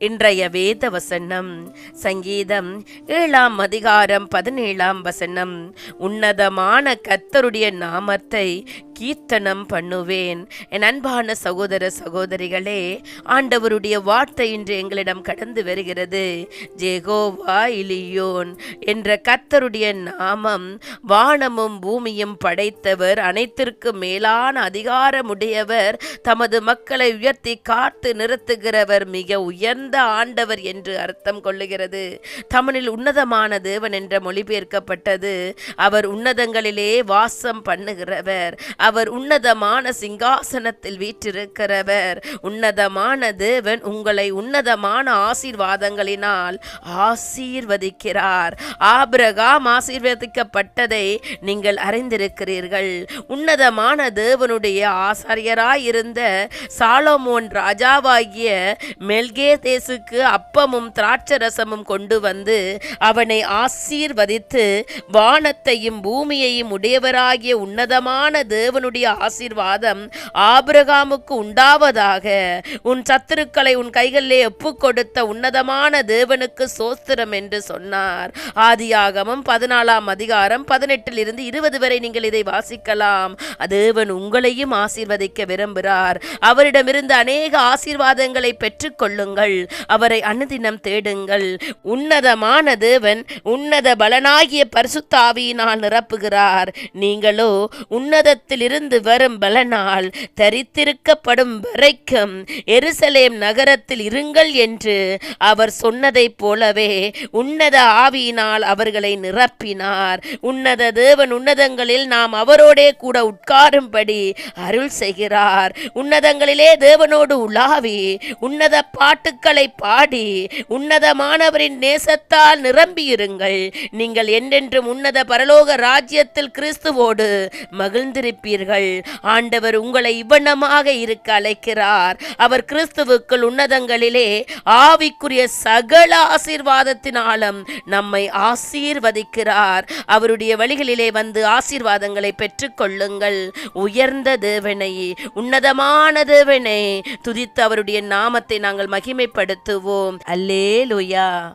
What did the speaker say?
இன்றைய வேத வசனம் சங்கீதம் 7:17. உன்னதமான கர்த்தருடைய நாமத்தை கீர்த்தனம் பண்ணுவேன். என் அன்பான சகோதர சகோதரிகளே, ஆண்டவருடைய வார்த்தை இன்று எங்களிடம் கடந்து வருகிறது. ஜெகோவா இலியோன் என்ற கர்த்தருடைய நாமம் வானமும் பூமியும் படைத்தவர், அனைத்திற்கும் மேலான அதிகாரமுடையவர், தமது மக்களை உயர்த்தி காத்து நிறுத்துகிறவர், மிக உயர்ந்த ஆண்டவர் என்று அர்த்தம் கொள்ளுகிறது. தமிழில் உன்னதமான தேவன் என்ற மொழிபெயர்க்கப்பட்டது. அவர் உன்னதங்களிலே வாசம் பண்ணுகிறவர், அவர் உன்னதமான சிங்காசனத்தில் வீற்றிருக்கிறவர். உன்னதமான தேவன் உங்களை உன்னதமான ஆசீர்வாதங்களினால் ஆசீர்வதிக்கிறார். ஆபிரகாம் ஆசீர்வதிக்கப்பட்டதை நீங்கள் அறிந்திருக்கிறீர்கள். உன்னதமான தேவனுடைய ஆசாரியராயிருந்த சாலமோன் ராஜாவாகிய மெல்கேதேசுக்கு அப்பமும் திராட்சரசமும் கொண்டு வந்து அவனை ஆசீர்வதித்து, வானத்தையும் பூமியையும் உடையவராகிய உன்னதமான தேவனுடைய ஆசீர்வாதம் ஆபிரகாமுக்கு உண்டாவதாக, உன் சத்துருக்களை உன் கைகளிலே ஒப்புக் கொடுத்த உன்னதமான தேவனுக்கு சோஸ்திரம் என்று சொன்னார். ஆதியாகமம் 14:18 வரை நீங்கள் இதை வாசிக்கலாம். தேவன் உங்களையும் ஆசீர்வதிக்க விரும்புகிறார். அவரிடமிருந்து அநேக ஆசீர்வாதங்களை பெற்றுக் கொள்ளுங்கள். அவரை அனுதினம் தேடுங்கள். உன்னதமான தேவன் உன்னத பலனாகிய பரிசுத்த ஆவியினால் நிரப்புகிறார். நீங்களோ உன்னதத்திலிருந்து வரும் பலனால் தரித்திருக்கப்படும் வரைக்கும் எருசலேம் நகரத்தில் இருங்கள் என்று அவர் சொன்னதைப் போலவே உன்னத ஆவியினால் அவர்களை நிரப்பினார். உன்னத தேவன் உன்னதங்களில் நாம் அவரோடே கூட உட்காரும்படி அருள் செய்கிறார். உன்னதங்களிலே தேவனோடு உலாவி உன்னத பாட்டுக்களை பாடி உன்னதமானவரின் நேசத்தால் நிரம்பியிருங்கள். நீங்கள் என்றென்றும் உன்னத பரலோக ராஜ்யத்தில் கிறிஸ்துவோடு மகிழ்ந்திருப்பீர்கள். ஆண்டவர் உங்களை இவ்வண்ணமாக இருக்க அழைக்கிறார். அவர் கிறிஸ்துவுக்குள் உன்னதங்களிலே ஆவிக்குரிய சகல ஆசீர்வாதத்தினாலும் நம்மை ஆசீர்வதிக்கிறார். அவருடைய வழிகளிலே வந்து ஆசீர்வாதங்களை பெற்றுக் கொள்ளுங்கள். உயர்ந்த தேவனை, உன்னதமான தேவனை துதித்து அவருடைய நாமத்தை நாங்கள் மகிமைப்படுத்துவோம். அல்லேலூயா.